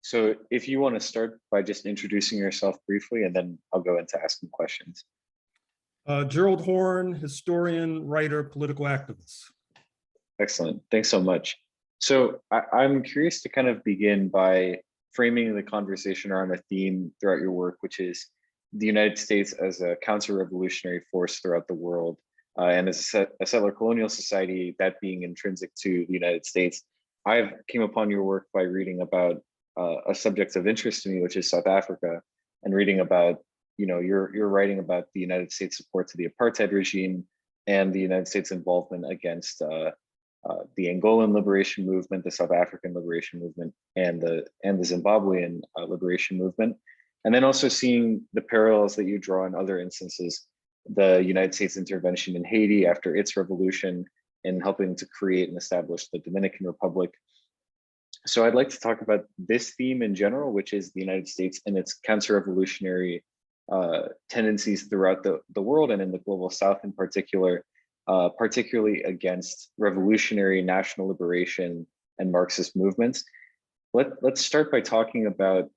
So if you want to start by just introducing yourself briefly, and then I'll go into asking questions. Gerald Horn, historian, writer, political activist. Excellent. Thanks so much. So I'm curious to kind of begin by framing the conversation around a theme throughout your work, which is the United States as a counter-revolutionary force throughout the world, and as a settler colonial society, that being intrinsic to the United States. I've came upon your work by reading about a subject of interest to me, which is South Africa, and reading about, you're writing about the United States support to the apartheid regime and the United States involvement against the Angolan liberation movement, the South African liberation movement, and the Zimbabwean liberation movement, and then also seeing the parallels that you draw in other instances, the United States intervention in Haiti after its revolution, and helping to create and establish the Dominican Republic. So I'd like to talk about this theme in general, which is the United States and its counter-revolutionary tendencies throughout the world and in the global South in particular, particularly against revolutionary national liberation and Marxist movements. Let's start by talking about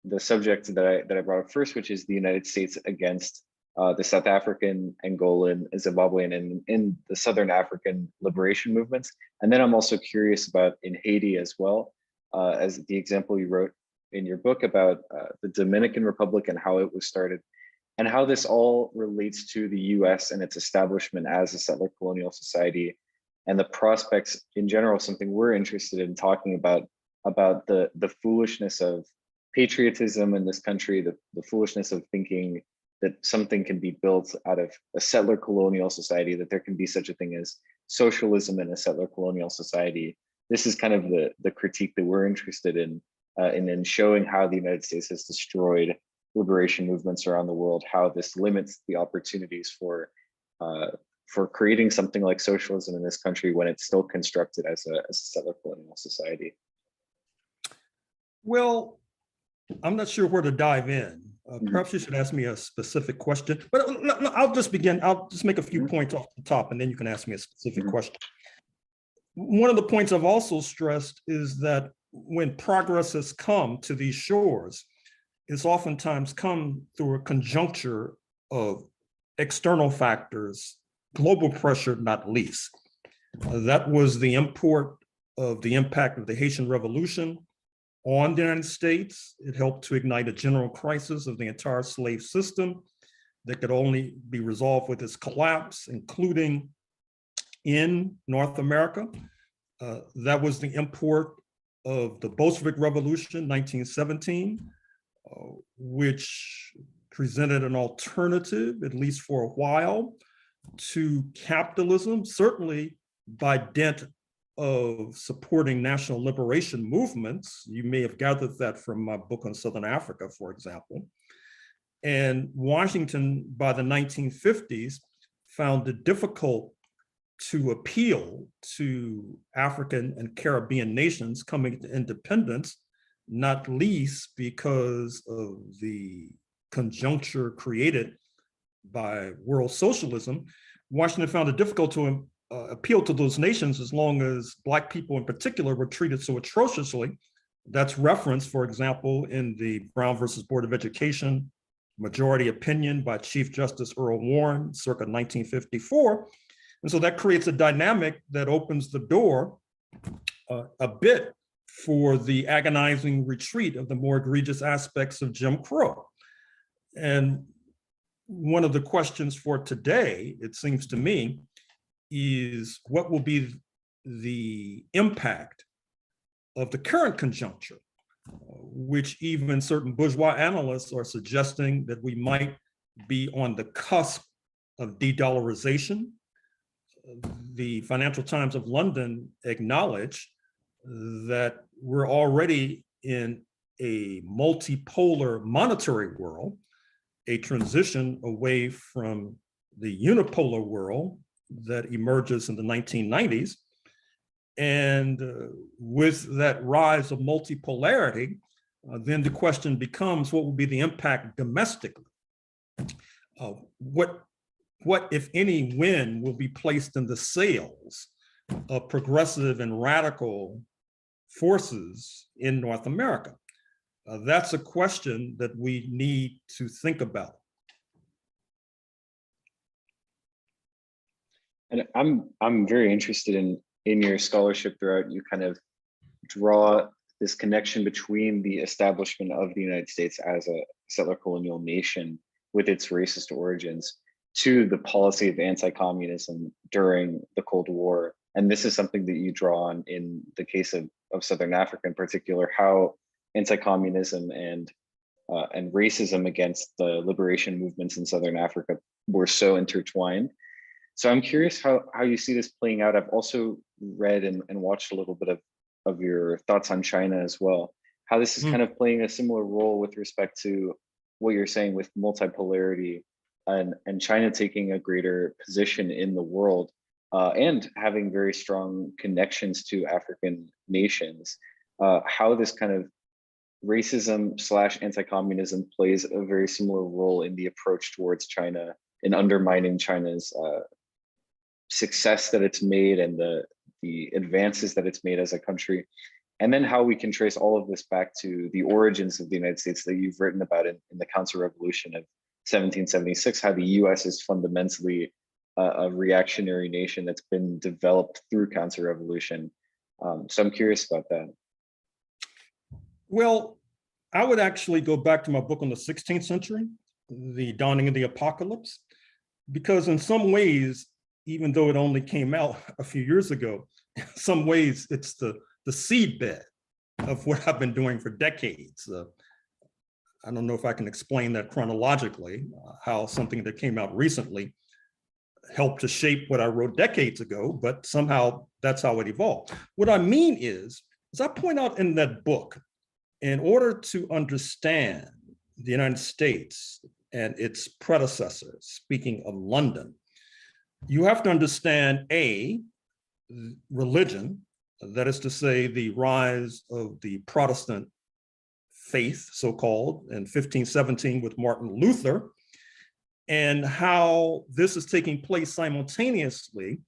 the subject that I brought up first, which is the United States against the South African, Angolan, Zimbabwean, and in the Southern African liberation movements. And then I'm also curious about in Haiti as well, as the example you wrote in your book about the Dominican Republic and how it was started, and how this all relates to the US and its establishment as a settler colonial society, and the prospects in general, something we're interested in talking about the foolishness of patriotism in this country, the foolishness of thinking that something can be built out of a settler colonial society, that there can be such a thing as socialism in a settler colonial society. This is kind of the critique that we're interested in showing how the United States has destroyed liberation movements around the world, how this limits the opportunities for creating something like socialism in this country when it's still constructed as a settler colonial society. Well, I'm not sure where to dive in. Perhaps you should ask me a specific question, but I'll just begin. I'll just make a few points off the top, and then you can ask me a specific question. One of the points I've also stressed is that when progress has come to these shores, it's oftentimes come through a conjuncture of external factors, global pressure not least. That was the import of the impact of the Haitian Revolution on the United States. It helped to ignite a general crisis of the entire slave system that could only be resolved with its collapse, including in North America. That was the import of the Bolshevik Revolution, 1917, which presented an alternative, at least for a while, to capitalism, certainly by dint of supporting national liberation movements. You may have gathered that from my book on Southern Africa, for example. And Washington, by the 1950s, found it difficult to appeal to African and Caribbean nations coming to independence, not least because of the conjuncture created by world socialism. Washington found it difficult to appeal to those nations as long as Black people in particular were treated so atrociously. That's referenced, for example, in the Brown versus Board of Education majority opinion by Chief Justice Earl Warren circa 1954. And so that creates a dynamic that opens the door a bit for the agonizing retreat of the more egregious aspects of Jim Crow. And one of the questions for today, it seems to me, is what will be the impact of the current conjuncture, which even certain bourgeois analysts are suggesting that we might be on the cusp of de-dollarization. The Financial Times of London acknowledged that we're already in a multipolar monetary world, a transition away from the unipolar world that emerges in the 1990s. And with that rise of multipolarity, then the question becomes, what will be the impact domestically? What, if any, win will be placed in the sails of progressive and radical forces in North America? That's a question that we need to think about. And I'm very interested in your scholarship throughout. You kind of draw this connection between the establishment of the United States as a settler colonial nation with its racist origins to the policy of anti-communism during the Cold War. And this is something that you draw on in the case of Southern Africa in particular, how anti-communism and racism against the liberation movements in Southern Africa were so intertwined. So I'm curious how you see this playing out. I've also read and watched a little bit of your thoughts on China as well, how this is kind of playing a similar role with respect to what you're saying with multipolarity and China taking a greater position in the world and having very strong connections to African nations, how this kind of racism / anti-communism plays a very similar role in the approach towards China in undermining China's success that it's made and the advances that it's made as a country. And then how we can trace all of this back to the origins of the United States that you've written about in the counter-revolution of 1776, how the US is fundamentally a reactionary nation that's been developed through counter-revolution. So I'm curious about that. Well, I would actually go back to my book on the 16th century, The Dawning of the Apocalypse, because in some ways, even though it only came out a few years ago, in some ways it's the seedbed of what I've been doing for decades. I don't know if I can explain that chronologically, how something that came out recently helped to shape what I wrote decades ago, but somehow that's how it evolved. What I mean is, as I point out in that book, in order to understand the United States and its predecessors, speaking of London, you have to understand religion, that is to say, the rise of the Protestant faith, so-called, in 1517 with Martin Luther, and how this is taking place simultaneously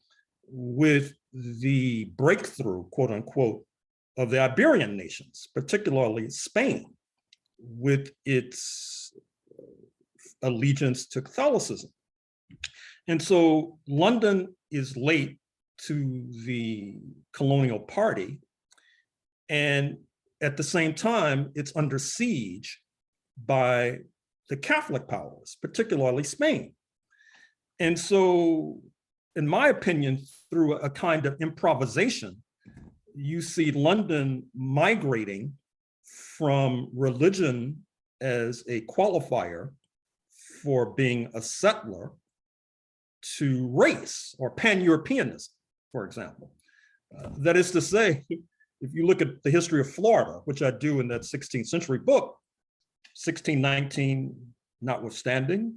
with the breakthrough, quote unquote, of the Iberian nations, particularly Spain, with its allegiance to Catholicism. And so London is late to the colonial party. And at the same time, it's under siege by the Catholic powers, particularly Spain. And so, in my opinion, through a kind of improvisation, you see London migrating from religion as a qualifier for being a settler to race or pan-Europeanism, for example. That is to say, if you look at the history of Florida, which I do in that 16th century book, 1619 notwithstanding,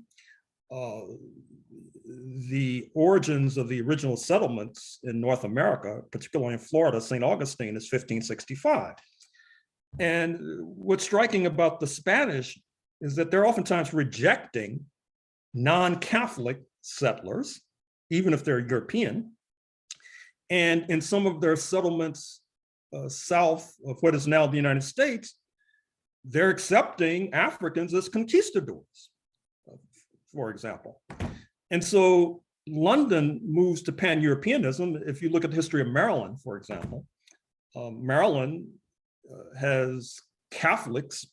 the origins of the original settlements in North America, particularly in Florida, St. Augustine, is 1565. And what's striking about the Spanish is that they're oftentimes rejecting non-Catholic settlers, even if they're European. And in some of their settlements south of what is now the United States, they're accepting Africans as conquistadors, for example. And so London moves to pan-Europeanism. If you look at the history of Maryland, for example, Maryland has Catholics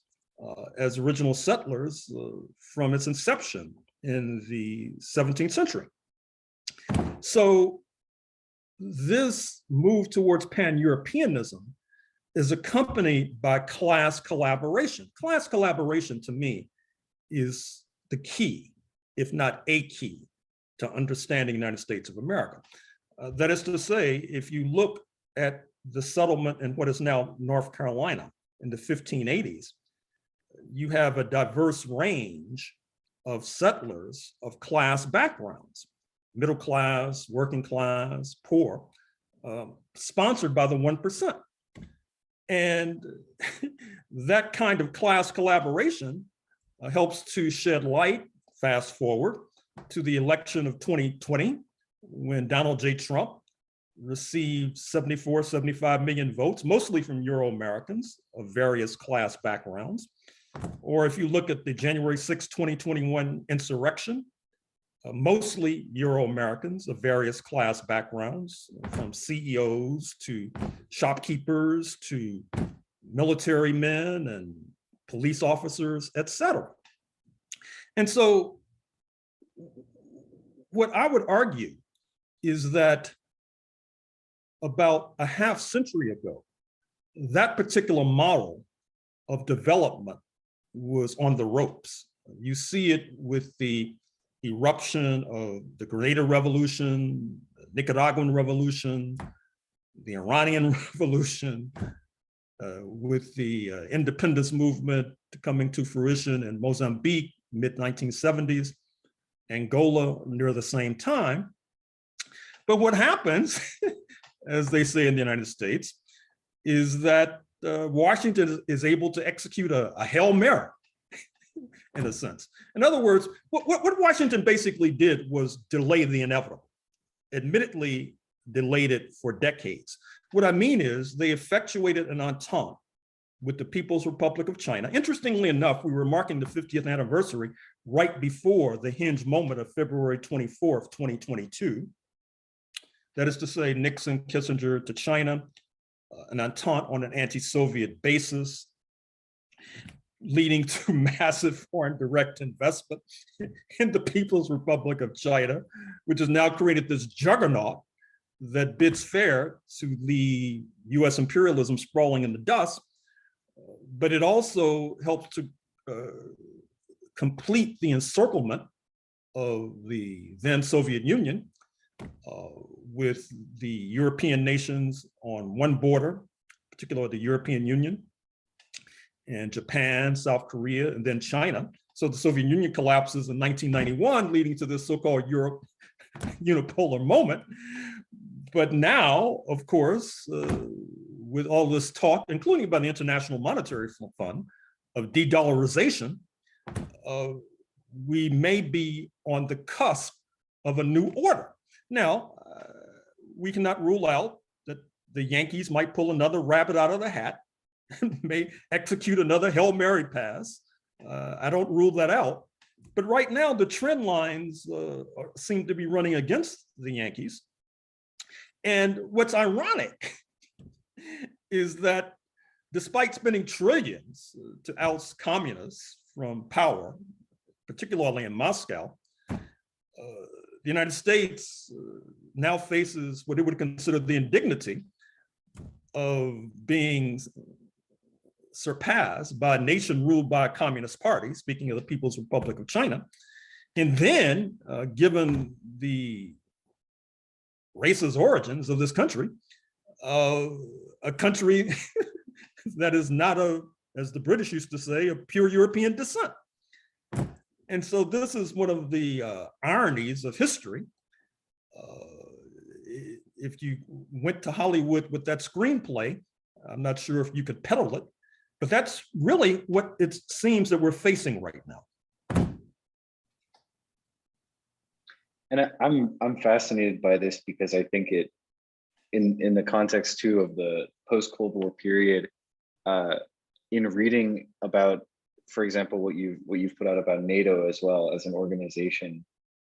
as original settlers from its inception in the 17th century. So this move towards pan-Europeanism is accompanied by class collaboration. Class collaboration, to me, is the key, if not a key, to understanding the United States of America. That is to say, if you look at the settlement in what is now North Carolina in the 1580s, you have a diverse range of settlers of class backgrounds, middle class, working class, poor, sponsored by the 1%. And that kind of class collaboration helps to shed light, fast forward, to the election of 2020, when Donald J. Trump received 74, 75 million votes, mostly from Euro-Americans of various class backgrounds. Or if you look at the January 6, 2021 insurrection, mostly Euro-Americans of various class backgrounds, from CEOs to shopkeepers to military men and police officers, et cetera. And so what I would argue is that about a half century ago, that particular model of development was on the ropes. You see it with the eruption of the Grenada Revolution, the Nicaraguan Revolution, the Iranian Revolution, with the independence movement coming to fruition in Mozambique, mid-1970s, Angola near the same time. But what happens, as they say in the United States, is that Washington is able to execute a Hail Mary, in a sense. In other words, what Washington basically did was delay the inevitable, admittedly delayed it for decades. What I mean is they effectuated an entente with the People's Republic of China. Interestingly enough, we were marking the 50th anniversary right before the hinge moment of February 24th, 2022. That is to say, Nixon, Kissinger to China, an entente on an anti-Soviet basis, leading to massive foreign direct investment in the People's Republic of China, which has now created this juggernaut that bids fair to the US imperialism sprawling in the dust. But it also helped to complete the encirclement of the then Soviet Union with the European nations on one border, particularly the European Union, and Japan, South Korea, and then China. So the Soviet Union collapses in 1991, leading to this so-called Europe unipolar moment. But now, of course, with all this talk, including by the International Monetary Fund, of de-dollarization, we may be on the cusp of a new order. Now, we cannot rule out that the Yankees might pull another rabbit out of the hat, may execute another Hail Mary pass. I don't rule that out. But right now, the trend lines seem to be running against the Yankees. And what's ironic is that despite spending trillions to oust communists from power, particularly in Moscow, the United States now faces what it would consider the indignity of being surpassed by a nation ruled by a communist party, speaking of the People's Republic of China. And then, given the racist origins of this country, a country that is not as the British used to say, of pure European descent. And so this is one of the ironies of history. If you went to Hollywood with that screenplay, I'm not sure if you could peddle it, but that's really what it seems that we're facing right now. And I'm fascinated by this because I think it, in the context too of the post-Cold War period, in reading about, for example, what you've put out about NATO as well as an organization,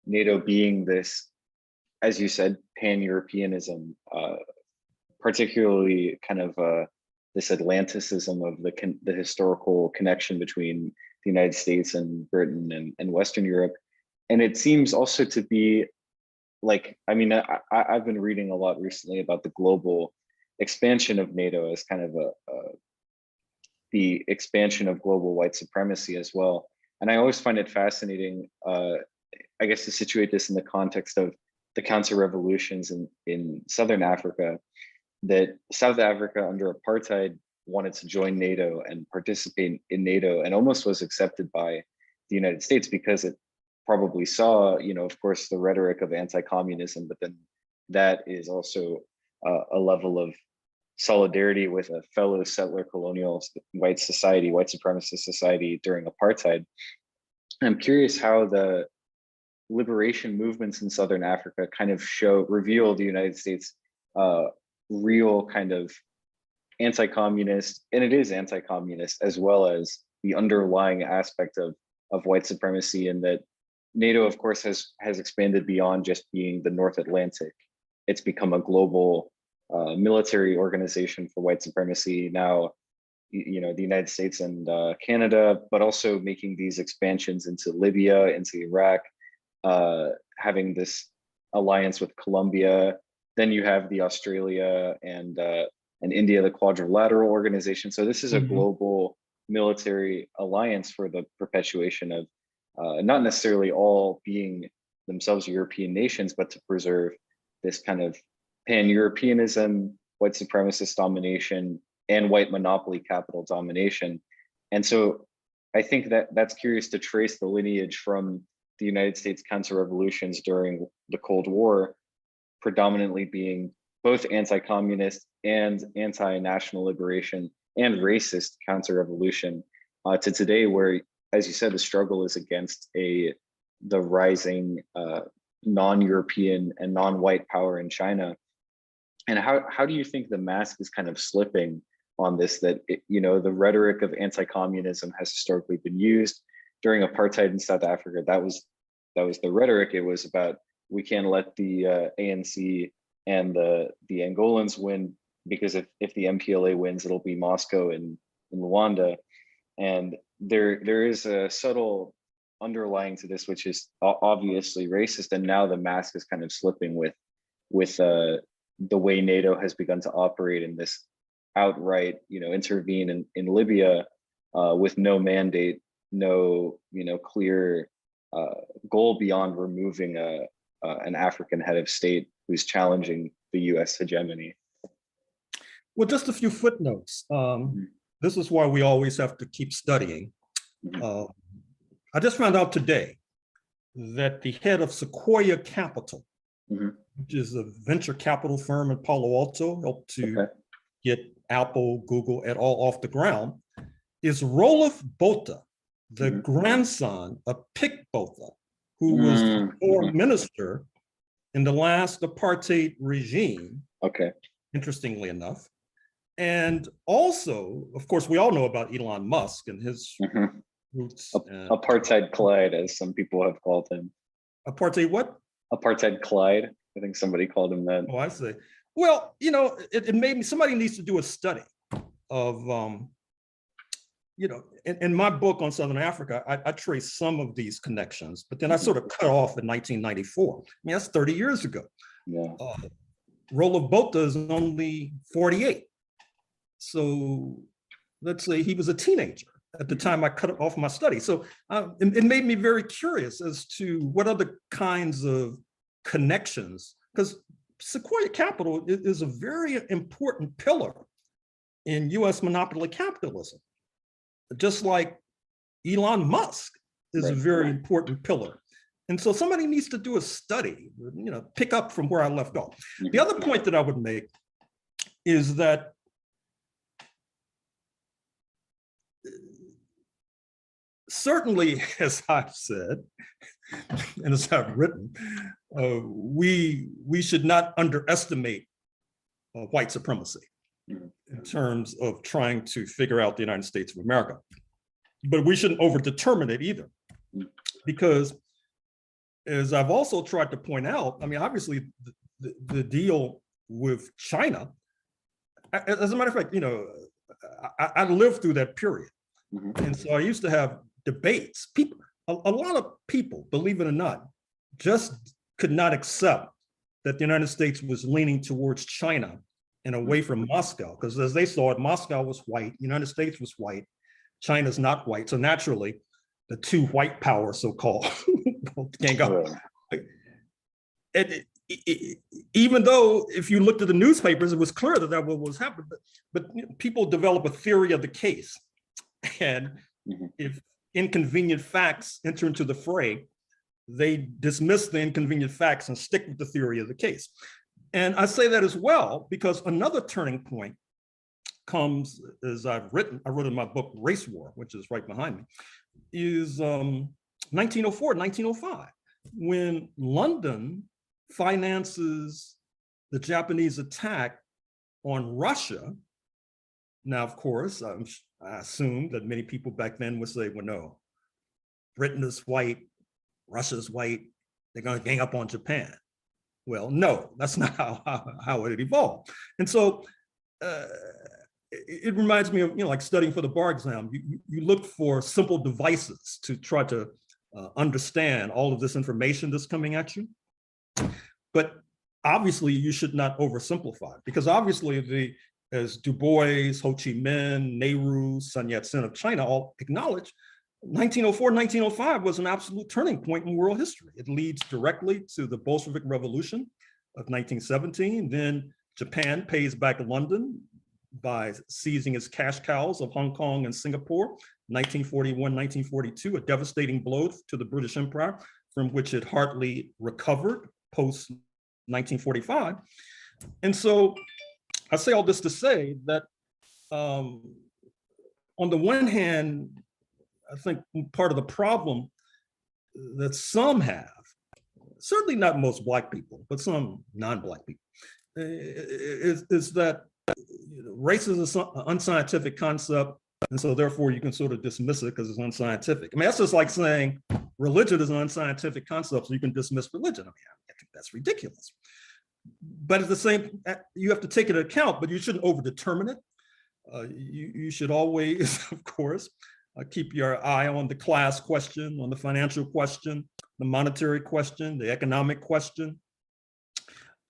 NATO being this, as you said, pan-Europeanism, particularly kind of this Atlanticism of the historical connection between the United States and Britain and Western Europe. And it seems also to be like, I mean, I've been reading a lot recently about the global expansion of NATO as kind of the expansion of global white supremacy as well. And I always find it fascinating, I guess, to situate this in the context of the counter-revolutions in Southern Africa, that South Africa under apartheid wanted to join NATO and participate in NATO and almost was accepted by the United States because it probably saw, of course, the rhetoric of anti-communism, but then that is also a level of solidarity with a fellow settler colonial white society, white supremacist society during apartheid. I'm curious how the liberation movements in Southern Africa kind of reveal the United States real kind of anti-communist, and it is anti-communist, as well as the underlying aspect of white supremacy, and that NATO, of course, has expanded beyond just being the North Atlantic. It's become a global military organization for white supremacy now. You know, the United States and Canada, but also making these expansions into Libya, into Iraq, having this alliance with Colombia. Then you have the Australia and India, the Quadrilateral Organization. So this is a global military alliance for the perpetuation of not necessarily all being themselves European nations, but to preserve this kind of pan-Europeanism, white supremacist domination, and white monopoly capital domination. And so I think that that's curious to trace the lineage from the United States counter-revolutions during the Cold War, predominantly being both anti-communist and anti-national liberation and racist counter-revolution, to today, where, as you said, the struggle is against the rising non-European and non-white power in China. And how do you think the mask is kind of slipping on this, that you know, the rhetoric of anti-communism has historically been used during apartheid in South Africa? That was the rhetoric. It was about, we can't let the ANC and the Angolans win, because if the MPLA wins, it'll be Moscow and Luanda. And there is a subtle underlying to this, which is obviously racist. And now the mask is kind of slipping with the way NATO has begun to operate in this outright, you know, intervene in Libya with no mandate, no, you know, clear goal beyond removing an African head of state who's challenging the U.S. hegemony. Well, just a few footnotes. This is why we always have to keep studying. I just found out today that the head of Sequoia Capital, which is a venture capital firm in Palo Alto, helped to get Apple, Google, et al. Off the ground, is Roelof Botha, the grandson of Pik Botha, who was the foreign minister in the last apartheid regime, interestingly enough. And also, of course, we all know about Elon Musk and his roots. Apartheid Clyde, as some people have called him. Apartheid what? Apartheid Clyde. I think somebody called him that. Oh, I see. Well, you know, it made me, somebody needs to do a study of, you know, in my book on Southern Africa, I trace some of these connections, but then I sort of cut off in 1994. I mean, that's 30 years ago. Yeah. Roelof Botha is only 48. So let's say he was a teenager at the time I cut off my study. So it made me very curious as to what other kinds of connections, because Sequoia Capital is a very important pillar in US monopoly capitalism, just like Elon Musk is a very important pillar. And so somebody needs to do a study, you know, pick up from where I left off. The other point that I would make is that certainly, as I've said, and as I've written, we should not underestimate white supremacy in terms of trying to figure out the United States of America. But we shouldn't overdetermine it either, because as I've also tried to point out, I mean, obviously the deal with China, as a matter of fact, you know, I lived through that period. And so I used to have debates. People, a lot of people, believe it or not, just could not accept that the United States was leaning towards China and away from Moscow, because as they saw it, Moscow was white, United States was white, China's not white. So naturally, the two white powers, so-called, can't go. Even though if you looked at the newspapers, it was clear that what was happening, but people develop a theory of the case. And if inconvenient facts enter into the fray, they dismiss the inconvenient facts and stick with the theory of the case. And I say that as well because another turning point comes, as I wrote in my book, Race War, which is right behind me, is 1904, 1905, when London finances the Japanese attack on Russia. Now, of course, I assume that many people back then would say, well, no, Britain is white, Russia's white, they're going to gang up on Japan. Well, no, that's not how it evolved. And so it reminds me of, like studying for the bar exam. You look for simple devices to try to understand all of this information that's coming at you. But obviously, you should not oversimplify, because obviously, as Du Bois, Ho Chi Minh, Nehru, Sun Yat-sen of China all acknowledge, 1904, 1905 was an absolute turning point in world history. It leads directly to the Bolshevik Revolution of 1917. Then Japan pays back London by seizing its cash cows of Hong Kong and Singapore, 1941, 1942, a devastating blow to the British Empire from which it hardly recovered post 1945. And so I say all this to say that on the one hand, I think part of the problem that some have, certainly not most Black people, but some non-Black people, is that race is an unscientific concept, and so therefore you can sort of dismiss it because it's unscientific. I mean, that's just like saying religion is an unscientific concept, so you can dismiss religion. I mean, I think that's ridiculous. But at the same, you have to take it into account, but you shouldn't overdetermine it. You should always, of course, keep your eye on the class question, on the financial question, the monetary question, the economic question.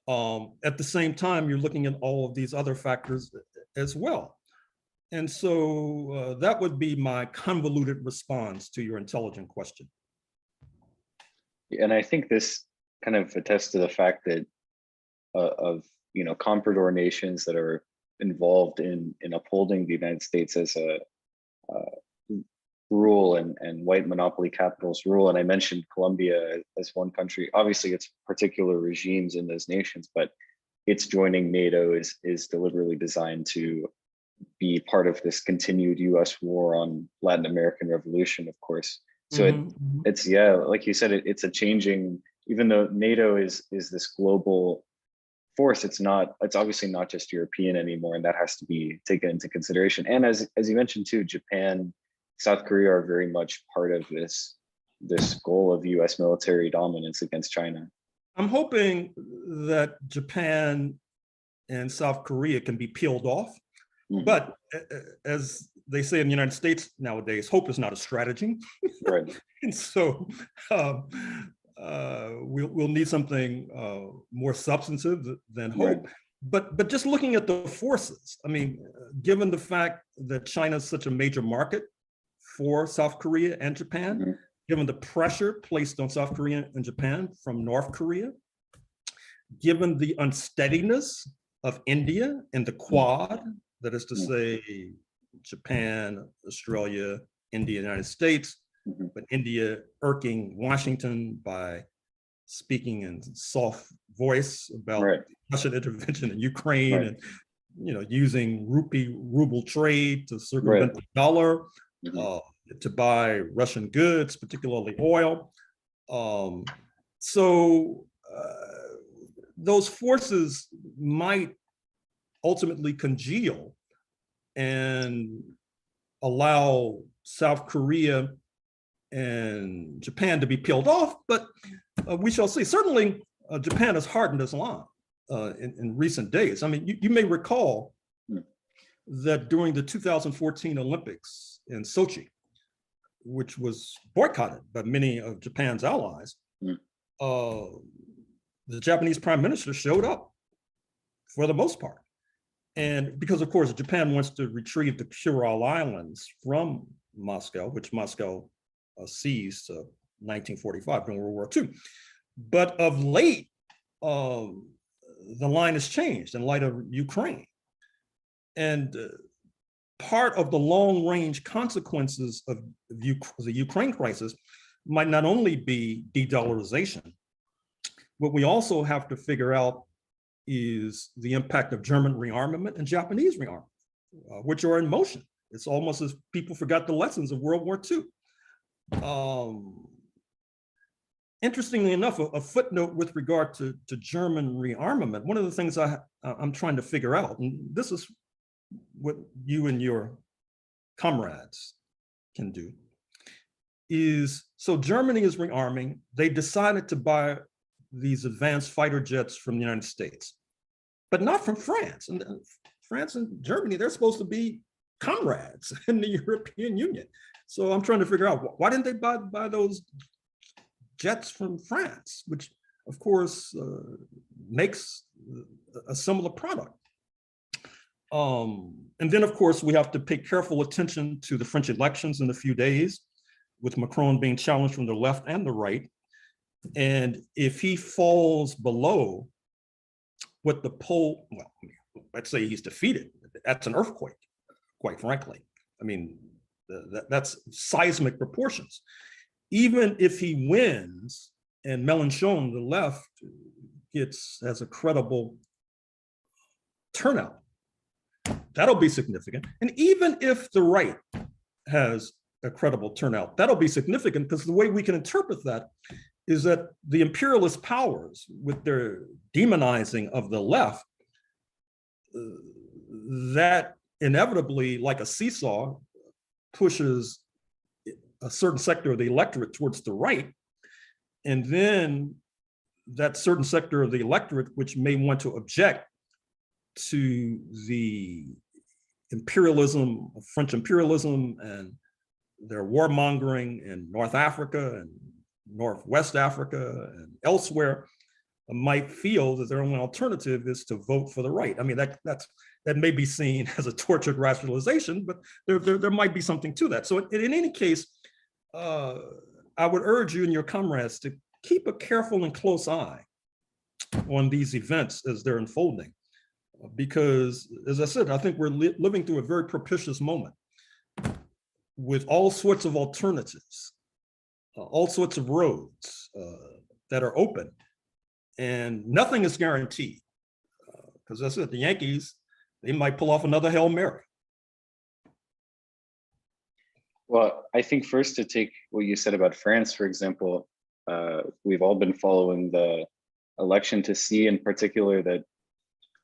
At the same time, you're looking at all of these other factors as well. And so that would be my convoluted response to your intelligent question. And I think this kind of attests to the fact that of comprador nations that are involved in upholding the United States as a rule and white monopoly capital's rule. And I mentioned Colombia as one country. Obviously, it's particular regimes in those nations, but its joining NATO is deliberately designed to be part of this continued U.S. war on Latin American revolution, of course. So it's like you said, it's a changing. Even though NATO is this global force, it's obviously not just European anymore, and that has to be taken into consideration. And as you mentioned too, Japan, South Korea are very much part of this goal of US military dominance against China. I'm hoping that Japan and South Korea can be peeled off, but as they say in the United States nowadays, hope is not a strategy. Right. And so we'll need something more substantive than hope. Right. But just looking at the forces, I mean, given the fact that China is such a major market for South Korea and Japan, given the pressure placed on South Korea and Japan from North Korea, given the unsteadiness of India and the Quad, that is to say, Japan, Australia, India, United States, but India irking Washington by speaking in soft voice about Russian intervention in Ukraine and using ruble trade to circumvent the dollar, to buy Russian goods, particularly oil. So those forces might ultimately congeal and allow South Korea and Japan to be peeled off, but we shall see. Certainly, Japan has hardened its line in recent days. I mean, you may recall that during the 2014 Olympics in Sochi, which was boycotted by many of Japan's allies, the Japanese prime minister showed up for the most part. And because, of course, Japan wants to retrieve the Kuril Islands from Moscow, which Moscow seized 1945 during World War II. But of late, the line has changed in light of Ukraine. And part of the long-range consequences of the Ukraine crisis might not only be de-dollarization, what we also have to figure out is the impact of German rearmament and Japanese rearmament, which are in motion. It's almost as people forgot the lessons of World War II. interestingly enough, a footnote with regard to German rearmament. One of the things I'm trying to figure out, and this is what you and your comrades can do, is so Germany is rearming. They decided to buy these advanced fighter jets from the United States, but not from France. And France and Germany, they're supposed to be comrades in the European Union. So I'm trying to figure out, why didn't they buy those jets from France, which of course makes a similar product. And then of course we have to pay careful attention to the French elections in a few days, with Macron being challenged from the left and the right. And if he falls below what the poll, well, let's say he's defeated, that's an earthquake, quite frankly. I mean, that's seismic proportions. Even if he wins and Mélenchon, the left, has a credible turnout, that'll be significant. And even if the right has a credible turnout, that'll be significant, because the way we can interpret that is that the imperialist powers, with their demonizing of the left, that inevitably, like a seesaw, pushes a certain sector of the electorate towards the right. And then that certain sector of the electorate, which may want to object to the imperialism, French imperialism, and their warmongering in North Africa and Northwest Africa and elsewhere, might feel that their only alternative is to vote for the right. I mean, that may be seen as a tortured rationalization, but there might be something to that. So in any case, I would urge you and your comrades to keep a careful and close eye on these events as they're unfolding, because, as I said, I think we're living through a very propitious moment with all sorts of alternatives, all sorts of roads that are open, and nothing is guaranteed. Because as I said, the Yankees, they might pull off another Hail Mary. Well, I think first, to take what you said about France, for example, we've all been following the election to see in particular that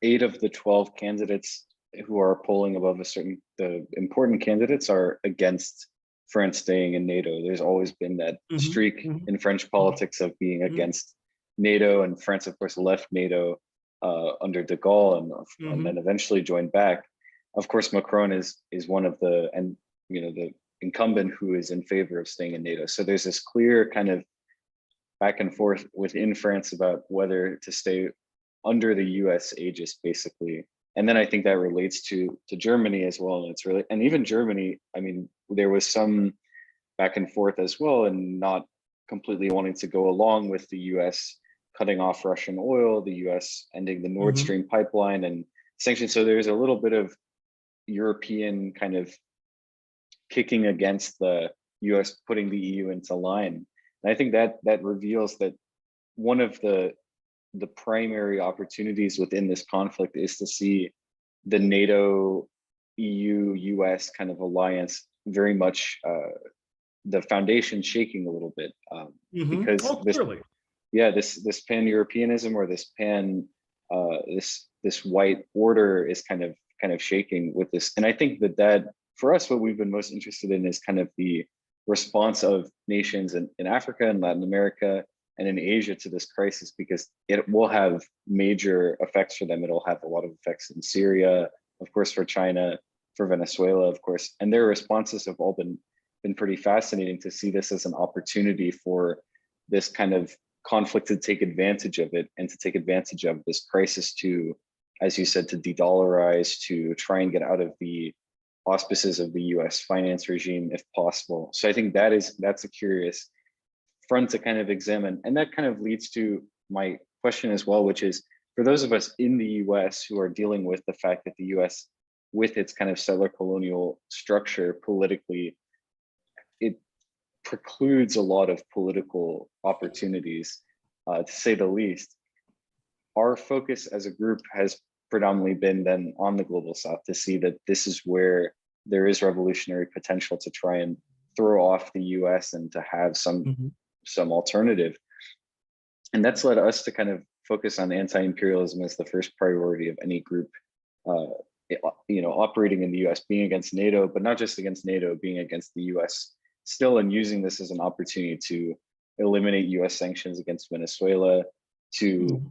8 of the 12 candidates who are polling above the important candidates are against France staying in NATO. There's always been that streak in French politics of being against NATO, and France, of course, left NATO under de Gaulle and then eventually joined back. Of course, Macron is one of the incumbent who is in favor of staying in NATO. So there's this clear kind of back and forth within France about whether to stay under the US aegis, basically. And then I think that relates to Germany as well. And it's really, and even Germany, I mean, there was some back and forth as well, and not completely wanting to go along with the US cutting off Russian oil, the US ending the Nord Stream pipeline and sanctions. So there's a little bit of European kind of kicking against the US putting the EU into line. And I think that reveals that one of the primary opportunities within this conflict is to see the NATO, EU, US kind of alliance very much the foundation shaking a little bit, because this pan-Europeanism, or this this white order is kind of shaking with this. And I think that for us, what we've been most interested in is kind of the response of nations in Africa and Latin America and in Asia to this crisis, because it will have major effects for them. It'll have a lot of effects in Syria, of course, for China, for Venezuela, of course, and their responses have all been pretty fascinating to see this as an opportunity for this kind of conflict to take advantage of it, and to take advantage of this crisis to, as you said, to de-dollarize, to try and get out of the auspices of the US finance regime if possible. So I think that's a curious front to kind of examine. And that kind of leads to my question as well, which is, for those of us in the US who are dealing with the fact that the US, with its kind of settler colonial structure politically, it precludes a lot of political opportunities, to say the least. Our focus as a group has predominantly been then on the global south, to see that this is where there is revolutionary potential to try and throw off the US and to have some alternative. And that's led us to kind of focus on anti-imperialism as the first priority of any group, uh, operating in the US, being against NATO, but not just against NATO, being against the US still, and using this as an opportunity to eliminate US sanctions against Venezuela, to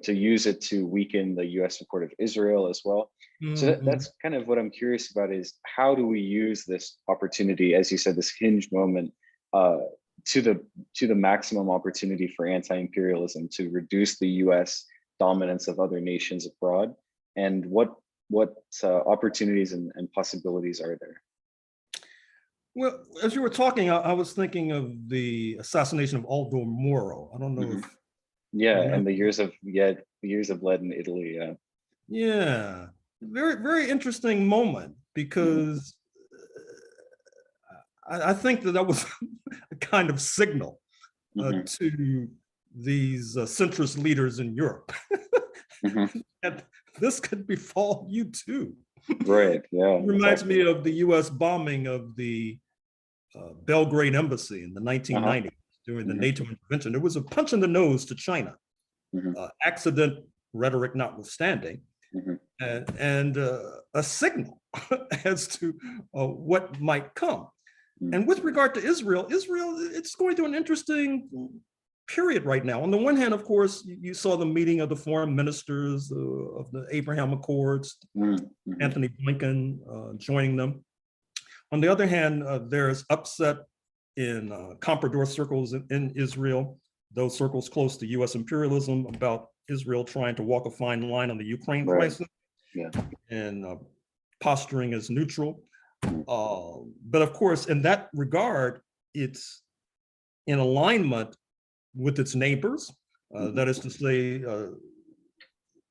to use it to weaken the US support of Israel as well. So Mhm. that's kind of what I'm curious about, is how do we use this opportunity, as you said, this hinge moment, uh, to the maximum opportunity for anti-imperialism, to reduce the US dominance of other nations abroad, and what opportunities and possibilities are there? Well, as you were talking, I was thinking of the assassination of Aldo Moro. I don't know Hmm. if Yeah, you remember. and the years of lead in Italy. Yeah. Yeah, very, very interesting moment Hmm. because I think that was a kind of signal Hmm. to these centrist leaders in Europe. Hmm. And this could befall you too. Right. Yeah. Reminds Exactly. me of the US bombing of the Belgrade embassy in the Uh-huh. 1990s during the Hmm. NATO intervention. It was a punch in the nose to China, Hmm. accident rhetoric notwithstanding, Hmm. and a signal as to what might come. Hmm. And with regard to Israel, it's going through an interesting period right now. On the one hand, of course, you saw the meeting of the foreign ministers of the Abraham Accords, Hmm. Anthony Blinken joining them. On the other hand, there's upset in comprador circles in Israel, those circles close to US imperialism, about Israel trying to walk a fine line on the Ukraine Right. crisis Yeah. and posturing as neutral. Mhm. But of course, in that regard, it's in alignment with its neighbors. Mhm. That is to say,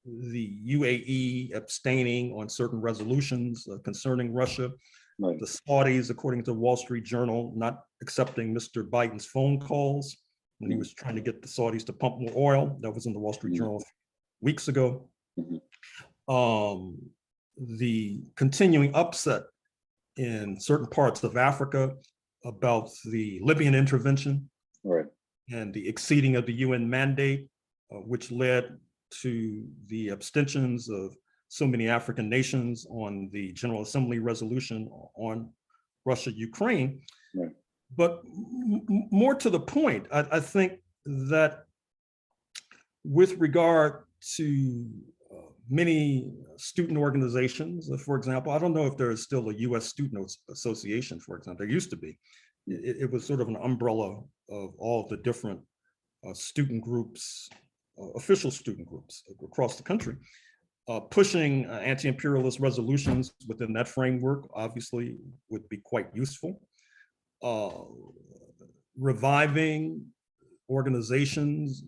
the UAE abstaining on certain resolutions concerning Russia, Right. the Saudis, according to the Wall Street Journal, not accepting Mr. Biden's phone calls when he Mhm. was trying to get the Saudis to pump more oil. That was in the Wall Street Mhm. Journal weeks ago. Mhm. Um, the continuing upset in certain parts of Africa about the Libyan intervention Right. and the exceeding of the UN mandate, which led to the abstentions of so many African nations on the General Assembly resolution on Russia, Ukraine. Right. But more to the point, I think that with regard to many student organizations, for example, I don't know if there is still a US Student Association, for example, there used to be. It was sort of an umbrella of all the different student groups, official student groups across the country, pushing anti-imperialist resolutions within that framework obviously would be quite useful. Uh, Reviving organizations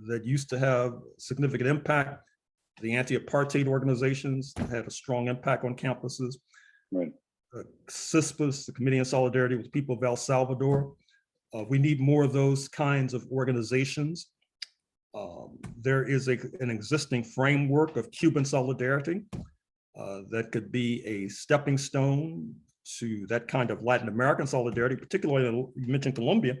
that used to have significant impact, the anti-apartheid organizations that had a strong impact on campuses, Right. CISPAS, the Committee in Solidarity with People of El Salvador. We need more of those kinds of organizations. There is an existing framework of Cuban solidarity that could be a stepping stone to that kind of Latin American solidarity, particularly you mentioned Colombia,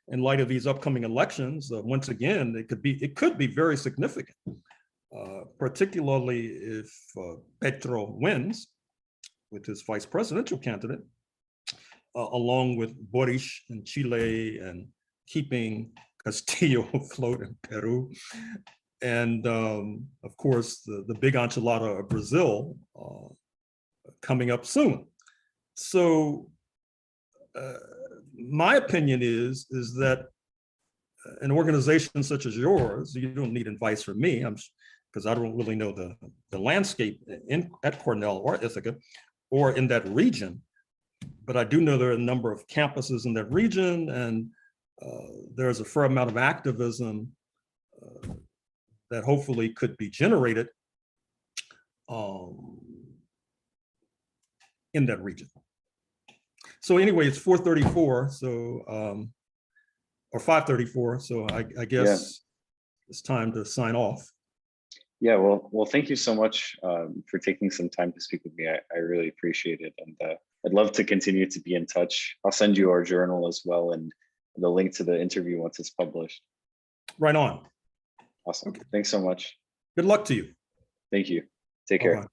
in light of these upcoming elections. Once again, it could be very significant, particularly if Petro wins with his vice presidential candidate, along with Boris in Chile and keeping Castillo afloat in Peru. And of course, the big enchilada of Brazil coming up soon. So my opinion is that an organization such as yours, you don't need advice from me, because I don't really know the landscape at Cornell or Ithaca or in that region, but I do know there are a number of campuses in that region, and there's a fair amount of activism that hopefully could be generated um, in that region. So anyway, it's 4:34, so or 5:34, so I Yeah. guess it's time to sign off. Yeah. Well, thank you so much for taking some time to speak with me. I really appreciate it. And I'd love to continue to be in touch. I'll send you our journal as well, and the link to the interview once it's published. Right on. Awesome. Okay. Thanks so much. Good luck to you. Thank you. Take care. Bye-bye.